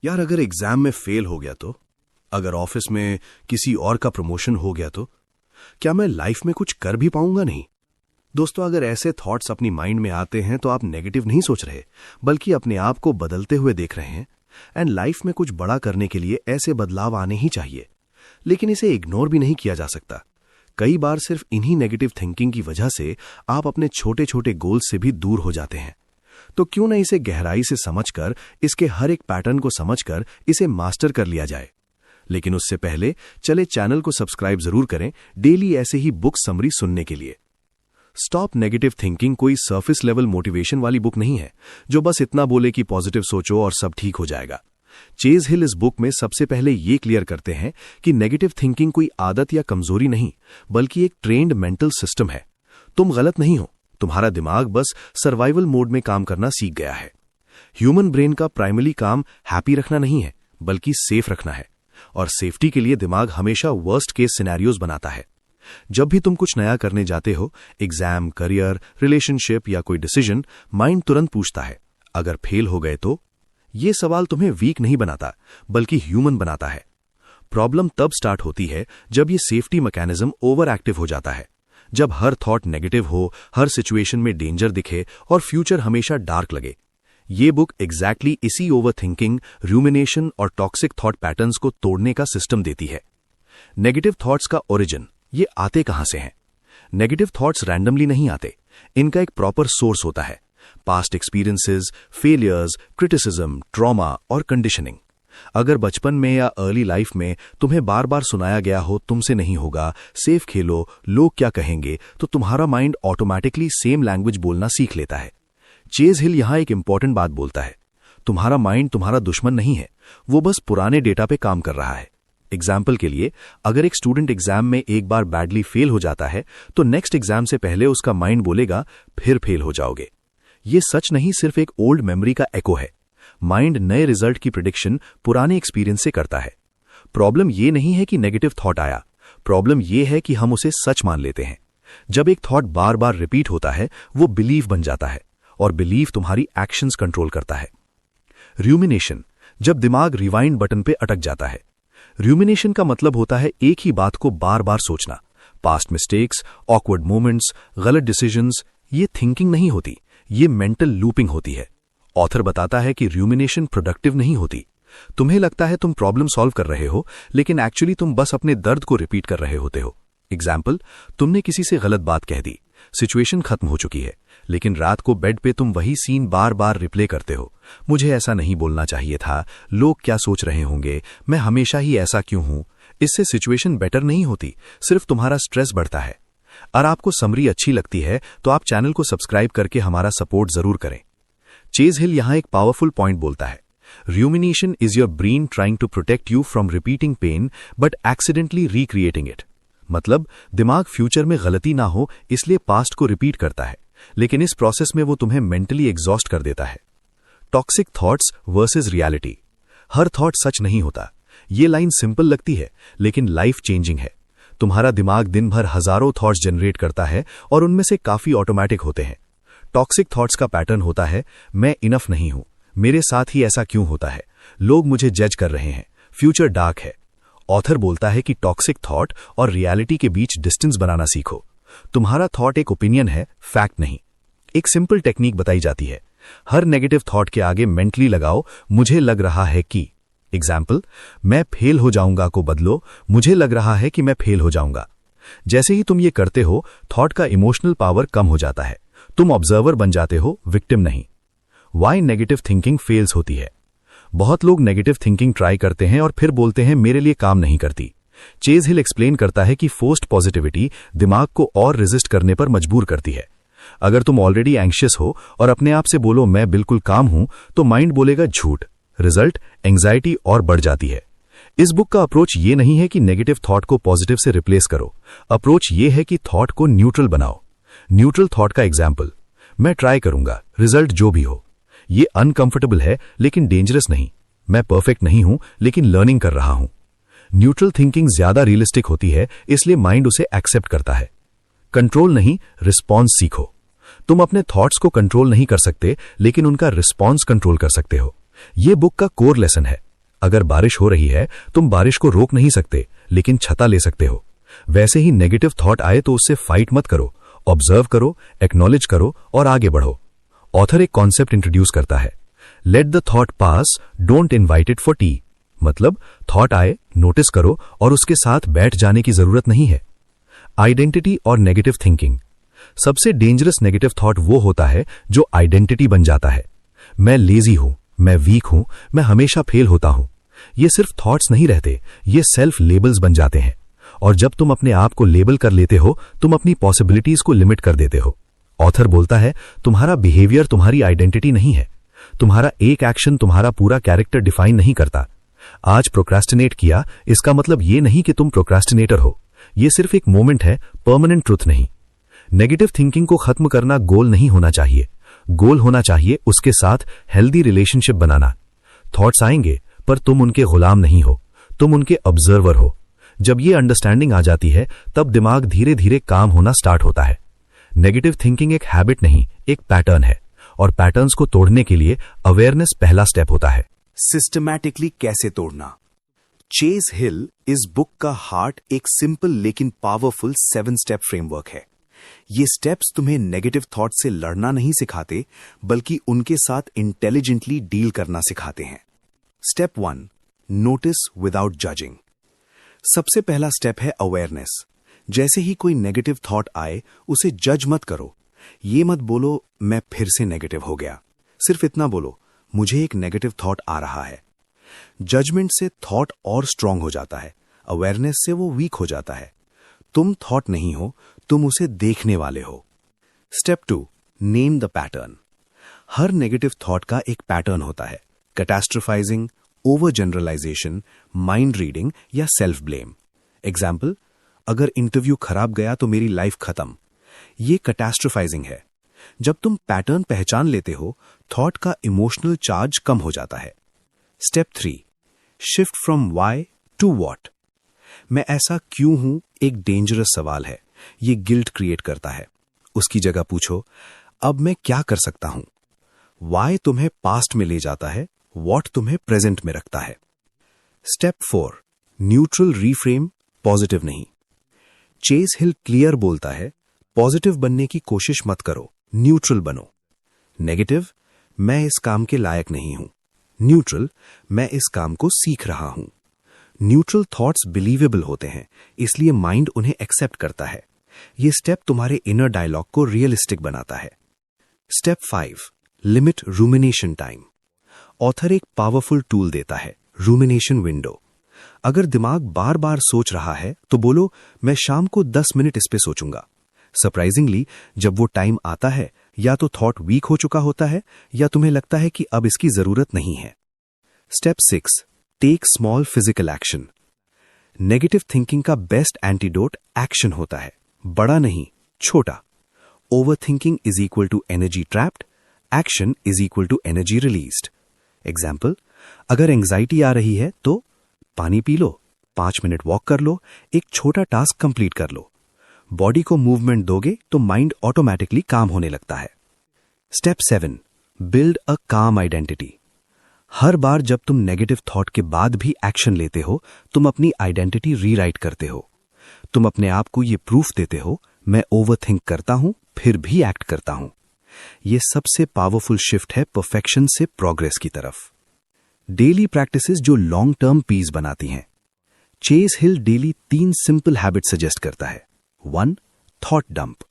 यार अगर एग्जाम में फेल हो गया तो, अगर ऑफिस में किसी और का प्रमोशन हो गया तो क्या मैं लाइफ में कुछ कर भी पाऊंगा नहीं। दोस्तों, अगर ऐसे थॉट्स अपनी माइंड में आते हैं तो आप नेगेटिव नहीं सोच रहे, बल्कि अपने आप को बदलते हुए देख रहे हैं। एंड लाइफ में कुछ बड़ा करने के लिए ऐसे बदलाव आने ही चाहिए, लेकिन इसे इग्नोर भी नहीं किया जा सकता। कई बार सिर्फ इन्हीं नेगेटिव थिंकिंग की वजह से आप अपने छोटे छोटे गोल्स से भी दूर हो जाते हैं। तो क्यों ना इसे गहराई से समझकर, इसके हर एक पैटर्न को समझकर इसे मास्टर कर लिया जाए। लेकिन उससे पहले चले चैनल को सब्सक्राइब जरूर करें डेली ऐसे ही बुक समरी सुनने के लिए। स्टॉप नेगेटिव थिंकिंग कोई सरफेस लेवल मोटिवेशन वाली बुक नहीं है जो बस इतना बोले कि पॉजिटिव सोचो और सब ठीक हो जाएगा। चेज हिल इस बुक में सबसे पहले ये क्लियर करते हैं कि नेगेटिव थिंकिंग कोई आदत या कमजोरी नहीं, बल्कि एक ट्रेन्ड मेंटल सिस्टम है। तुम गलत नहीं हो, तुम्हारा दिमाग बस सर्वाइवल मोड में काम करना सीख गया है। ह्यूमन ब्रेन का प्राइमरी काम हैप्पी रखना नहीं है, बल्कि सेफ रखना है। और सेफ्टी के लिए दिमाग हमेशा वर्स्ट केस सिनेरियोज बनाता है। जब भी तुम कुछ नया करने जाते हो, एग्जाम, करियर, रिलेशनशिप या कोई डिसीजन, माइंड तुरंत पूछता है अगर फेल हो गए तो। ये सवाल तुम्हें वीक नहीं बनाता, बल्कि ह्यूमन बनाता है। प्रॉब्लम तब स्टार्ट होती है जब ये सेफ्टी मैकेनिज्म ओवर एक्टिव हो जाता है। जब हर थॉट नेगेटिव हो, हर सिचुएशन में डेंजर दिखे और फ्यूचर हमेशा डार्क लगे। ये बुक एग्जैक्टली इसी ओवर थिंकिंग, रूमिनेशन और टॉक्सिक थॉट पैटर्न्स को तोड़ने का सिस्टम देती है। नेगेटिव थॉट्स का ओरिजिन, ये आते कहां से हैं? नेगेटिव थॉट्स रैंडमली नहीं आते, इनका एक प्रॉपर सोर्स होता है। Past experiences, failures, criticism, trauma और कंडीशनिंग। अगर बचपन में या अर्ली लाइफ में तुम्हें बार बार सुनाया गया हो तुमसे नहीं होगा, सेफ खेलो, लोग क्या कहेंगे, तो तुम्हारा माइंड ऑटोमेटिकली सेम लैंग्वेज बोलना सीख लेता है। चेज हिल यहां एक इंपॉर्टेंट बात बोलता है, तुम्हारा माइंड तुम्हारा दुश्मन नहीं है, वो बस पुराने डेटा पे काम कर रहा है। एग्जाम्पल के लिए, अगर एक स्टूडेंट एग्जाम में एक बार बैडली फेल हो जाता है तो नेक्स्ट एग्जाम से पहले उसका माइंड बोलेगा फिर फेल हो जाओगे। ये सच नहीं, सिर्फ एक ओल्ड मेमोरी का एको है। माइंड नए रिजल्ट की प्रिडिक्शन पुराने एक्सपीरियंस से करता है। प्रॉब्लम ये नहीं है कि नेगेटिव थॉट आया, प्रॉब्लम ये है कि हम उसे सच मान लेते हैं। जब एक थॉट बार बार रिपीट होता है, वो बिलीफ बन जाता है और बिलीफ तुम्हारी एक्शंस कंट्रोल करता है। रूमिनेशन, जब दिमाग रिवाइंड बटन पे अटक जाता है। रूमिनेशन का मतलब होता है एक ही बात को बार बार सोचना। पास्ट मिस्टेक्स, ऑकवर्ड मोमेंट्स, गलत डिसीजंस, ये थिंकिंग नहीं होती, ये मेंटल लूपिंग होती है। ऑथर बताता है कि रूमिनेशन प्रोडक्टिव नहीं होती। तुम्हें लगता है तुम प्रॉब्लम सॉल्व कर रहे हो, लेकिन एक्चुअली तुम बस अपने दर्द को रिपीट कर रहे होते हो। एग्जाम्पल, तुमने किसी से गलत बात कह दी, सिचुएशन खत्म हो चुकी है, लेकिन रात को बेड पे तुम वही सीन बार बार रिप्ले करते हो। मुझे ऐसा नहीं बोलना चाहिए था, लोग क्या सोच रहे होंगे, मैं हमेशा ही ऐसा क्यों हूं। इससे सिचुएशन बेटर नहीं होती, सिर्फ तुम्हारा स्ट्रेस बढ़ता है। अगर आपको समरी अच्छी लगती है तो आप चैनल को सब्सक्राइब करके हमारा सपोर्ट जरूर करें। चेज हिल यहां एक पावरफुल पॉइंट बोलता है, rumination is your brain trying to protect you from repeating pain but accidentally recreating it. मतलब दिमाग फ्यूचर में गलती ना हो इसलिए पास्ट को रिपीट करता है, लेकिन इस प्रोसेस में वो तुम्हें मेंटली एग्जॉस्ट कर देता है। टॉक्सिक थॉट्स वर्सेस रियलिटी, हर थॉट सच नहीं होता। ये लाइन सिंपल लगती है, लेकिन लाइफ चेंजिंग है। तुम्हारा दिमाग दिन भर हजारों थॉट्स जनरेट करता है और उनमें से काफी ऑटोमेटिक होते हैं। टॉक्सिक थॉट्स का पैटर्न होता है, मैं इनफ नहीं हूं, मेरे साथ ही ऐसा क्यों होता है, लोग मुझे जज कर रहे हैं, फ्यूचर डार्क है। ऑथर बोलता है कि टॉक्सिक थॉट और रियलिटी के बीच डिस्टेंस बनाना सीखो। तुम्हारा थॉट एक ओपिनियन है, फैक्ट नहीं। एक सिंपल टेक्निक बताई जाती है, हर नेगेटिव थॉट के आगे मेंटली लगाओ मुझे लग रहा है कि। एग्जाम्पल, मैं फेल हो जाऊंगा को बदलो मुझे लग रहा है कि मैं फेल हो जाऊंगा। जैसे ही तुम ये करते हो, थॉट का इमोशनल पावर कम हो जाता है, तुम ऑब्जर्वर बन जाते हो, विक्टिम नहीं। वाई नेगेटिव थिंकिंग फेल्स होती है। बहुत लोग नेगेटिव थिंकिंग ट्राई करते हैं और फिर बोलते हैं मेरे लिए काम नहीं करती। चेज हिल एक्सप्लेन करता है कि फोर्स्ड पॉजिटिविटी दिमाग को और रेजिस्ट करने पर मजबूर करती है। अगर तुम ऑलरेडी एंग्शियस हो और अपने आप से बोलो मैं बिल्कुल काम हूं, तो माइंड बोलेगा झूठ। रिजल्ट एंग्जाइटी और बढ़ जाती है। इस बुक का अप्रोच ये नहीं है कि नेगेटिव थॉट को पॉजिटिव से रिप्लेस करो, अप्रोच ये है कि थॉट को न्यूट्रल बनाओ। न्यूट्रल थॉट का एग्जाम्पल, मैं ट्राई करूंगा, रिजल्ट जो भी हो। ये अनकंफर्टेबल है लेकिन डेंजरस नहीं। मैं परफेक्ट नहीं हूं लेकिन लर्निंग कर रहा हूं। न्यूट्रल थिंकिंग ज्यादा रियलिस्टिक होती है, इसलिए माइंड उसे एक्सेप्ट करता है। कंट्रोल नहीं, रिस्पॉन्स सीखो। तुम अपने थॉट्स को कंट्रोल नहीं कर सकते, लेकिन उनका रिस्पॉन्स कंट्रोल कर सकते हो। यह बुक का कोर लेसन है। अगर बारिश हो रही है, तुम बारिश को रोक नहीं सकते, लेकिन छता ले सकते हो। वैसे ही नेगेटिव थॉट आए तो उससे फाइट मत करो, ऑब्जर्व करो, एक्नॉलेज करो और आगे बढ़ो। ऑथर एक कॉन्सेप्ट इंट्रोड्यूस करता है, let the thought pass, don't invite it for T. मतलब थॉट आए, नोटिस करो और उसके साथ बैठ जाने की जरूरत नहीं है। आइडेंटिटी और नेगेटिव थिंकिंग। सबसे डेंजरस नेगेटिव थॉट वो होता है जो आइडेंटिटी बन जाता है। मैं लेजी हूं, मैं वीक हूं, मैं हमेशा फेल होता हूं। ये सिर्फ थॉट्स नहीं रहते, ये सेल्फ लेबल्स बन जाते हैं। और जब तुम अपने आप को लेबल कर लेते हो, तुम अपनी पॉसिबिलिटीज को लिमिट कर देते हो। ऑथर बोलता है, तुम्हारा बिहेवियर तुम्हारी आइडेंटिटी नहीं है। तुम्हारा एक एक्शन तुम्हारा पूरा कैरेक्टर डिफाइन नहीं करता। आज प्रोक्रेस्टिनेट किया, इसका मतलब ये नहीं कि तुम प्रोक्रेस्टिनेटर हो। ये सिर्फ एक मोमेंट है, परमानेंट ट्रुथ नहीं। नेगेटिव थिंकिंग को खत्म करना गोल नहीं होना चाहिए। गोल होना चाहिए उसके साथ हेल्दी रिलेशनशिप बनाना। थॉट्स आएंगे, पर तुम उनके गुलाम नहीं हो, तुम उनके ऑब्जर्वर हो। जब ये अंडरस्टैंडिंग आ जाती है, तब दिमाग धीरे धीरे काम होना स्टार्ट होता है। नेगेटिव थिंकिंग एक हैबिट नहीं, एक पैटर्न है, और पैटर्न्स को तोड़ने के लिए अवेयरनेस पहला स्टेप होता है। सिस्टमैटिकली कैसे तोड़ना? चेज हिल इस बुक का हार्ट एक सिंपल लेकिन पावरफुल 7 स्टेप फ्रेमवर्क है। ये स्टेप्स तुम्हें नेगेटिव थॉट से लड़ना नहीं सिखाते, बल्कि उनके साथ इंटेलिजेंटली डील करना सिखाते हैं। Step 1, notice without judging. सबसे पहला स्टेप है अवेयरनेस। जैसे ही कोई नेगेटिव थॉट आए, उसे जज मत करो। ये मत बोलो मैं फिर से नेगेटिव हो गया। सिर्फ इतना बोलो, मुझे एक नेगेटिव थॉट आ रहा है। जजमेंट से थॉट और स्ट्रांग हो जाता है, अवेयरनेस से वो वीक हो जाता है। तुम थॉट नहीं हो, तुम उसे देखने वाले हो। Step 2, name the pattern. Her negative thought का एक पैटर्न होता है, कैटास्ट्रोफाइजिंग, ओवर जनरलाइजेशन, माइंड रीडिंग या सेल्फ ब्लेम। एग्जाम्पल, अगर इंटरव्यू खराब गया तो मेरी लाइफ खत्म। ये कैटास्ट्रोफाइजिंग है। जब तुम पैटर्न पहचान लेते हो, थॉट का इमोशनल चार्ज कम हो जाता है। Step 3, shift from why to what. मैं ऐसा क्यों हूं एक डेंजरस सवाल है। ये गिल्ट क्रिएट करता है। उसकी जगह पूछो, अब मैं क्या कर सकता हूं। व्हाई तुम्हें पास्ट में ले जाता है, व्हाट तुम्हें प्रेजेंट में रखता है। स्टेप 4, न्यूट्रल रीफ्रेम, पॉजिटिव नहीं। चेज हिल क्लियर बोलता है, पॉजिटिव बनने की कोशिश मत करो, न्यूट्रल बनो। नेगेटिव, मैं इस काम के लायक नहीं हूं। न्यूट्रल, मैं इस काम को सीख रहा हूं। न्यूट्रल थॉट्स बिलीवेबल होते हैं, इसलिए माइंड उन्हें एक्सेप्ट करता है। यह स्टेप तुम्हारे इनर डायलॉग को रियलिस्टिक बनाता है। Step 5, limit rumination time. Author एक पावरफुल टूल देता है, रूमिनेशन विंडो। अगर दिमाग बार बार सोच रहा है तो बोलो, मैं शाम को 10 मिनट इस पे सोचूंगा। सरप्राइजिंगली, जब वो टाइम आता है, या तो थॉट वीक हो चुका होता है, या तुम्हें लगता है कि अब इसकी जरूरत नहीं है। Step 6, take small physical action. Negative thinking का बेस्ट एंटीडोट एक्शन होता है, बड़ा नहीं, छोटा। Over thinking is equal to energy trapped, action is equal to energy released. Example, अगर एंग्जाइटी आ रही है तो पानी पी लो, 5 मिनट वॉक कर लो, एक छोटा टास्क कंप्लीट कर लो। बॉडी को मूवमेंट दोगे तो माइंड ऑटोमेटिकली काम होने लगता है। स्टेप 7, बिल्ड अ काम आइडेंटिटी। हर बार जब तुम नेगेटिव थॉट के बाद भी एक्शन लेते हो, तुम अपनी आइडेंटिटी रीराइट करते हो। तुम अपने आप को यह प्रूफ देते हो, मैं ओवरथिंक करता हूं फिर भी एक्ट करता हूं। यह सबसे पावरफुल शिफ्ट है परफेक्शन से प्रोग्रेस की तरफ। डेली प्रैक्टिसेस जो लॉन्ग टर्म पीस बनाती हैं। चेज हिल डेली 3 सिंपल हैबिट सजेस्ट करता है। 1, थॉट डंप।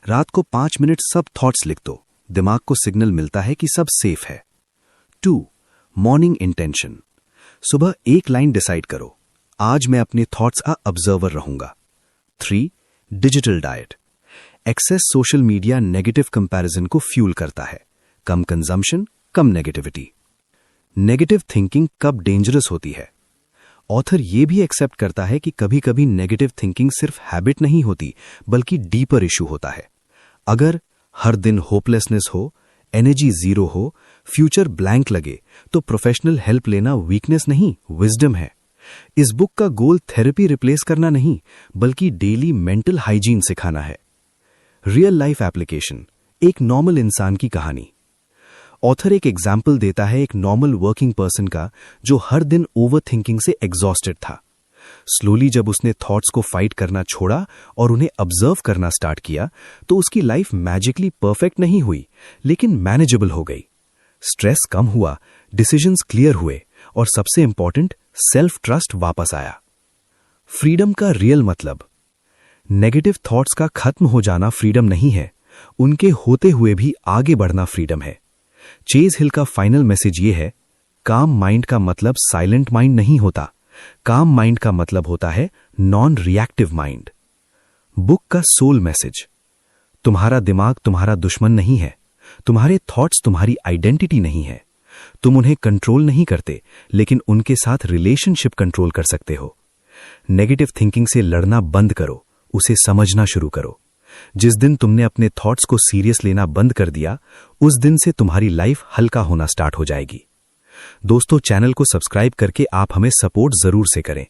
रात को 5 मिनट सब थॉट्स लिख दो, दिमाग को सिग्नल मिलता है कि सब सेफ है। 2, मॉर्निंग इंटेंशन। सुबह एक लाइन डिसाइड करो, आज मैं अपने थॉट्स का ऑब्जर्वर रहूंगा। 3, digital diet. Excess social media negative comparison को फ्यूल करता है। कम कंजम्पशन, कम नेगेटिविटी। नेगेटिव थिंकिंग कब डेंजरस होती है? ऑथर यह भी एक्सेप्ट करता है कि कभी कभी नेगेटिव थिंकिंग सिर्फ हैबिट नहीं होती, बल्कि डीपर इशू होता है। अगर हर दिन होपलेसनेस हो, एनर्जी जीरो हो, फ्यूचर ब्लैंक लगे, तो प्रोफेशनल हेल्प लेना वीकनेस नहीं, विजडम है। इस बुक का गोल थेरेपी रिप्लेस करना नहीं, बल्कि डेली मेंटल हाइजीन सिखाना है। रियल लाइफ एप्लीकेशन, एक नॉर्मल इंसान की कहानी। ऑथर एक एग्जाम्पल देता है एक नॉर्मल वर्किंग पर्सन का जो हर दिन ओवर थिंकिंग से एग्जॉस्टेड था। स्लोली जब उसने थॉट्स को फाइट करना छोड़ा और उन्हें ऑब्जर्व करना स्टार्ट किया तो उसकी लाइफ मैजिकली परफेक्ट नहीं हुई, लेकिन मैनेजेबल हो गई। स्ट्रेस कम हुआ, डिसीजंस क्लियर हुए और सबसे इंपॉर्टेंट सेल्फ ट्रस्ट वापस आया। फ्रीडम का रियल मतलब नेगेटिव थॉट्स का खत्म हो जाना फ्रीडम नहीं है, उनके होते हुए भी आगे बढ़ना फ्रीडम है। चेज हिल का फाइनल मैसेज ये है, काम माइंड का मतलब साइलेंट माइंड नहीं होता, काम माइंड का मतलब होता है नॉन रिएक्टिव माइंड। बुक का सोल मैसेज, तुम्हारा दिमाग तुम्हारा दुश्मन नहीं है, तुम्हारे थॉट्स तुम्हारी आइडेंटिटी नहीं है। तुम उन्हें कंट्रोल नहीं करते, लेकिन उनके साथ रिलेशनशिप कंट्रोल कर सकते हो। नेगेटिव थिंकिंग से लड़ना बंद करो, उसे समझना शुरू करो। जिस दिन तुमने अपने थॉट्स को सीरियस लेना बंद कर दिया, उस दिन से तुम्हारी लाइफ हल्का होना स्टार्ट हो जाएगी। दोस्तों, चैनल को सब्सक्राइब करके आप हमें सपोर्ट जरूर से करें।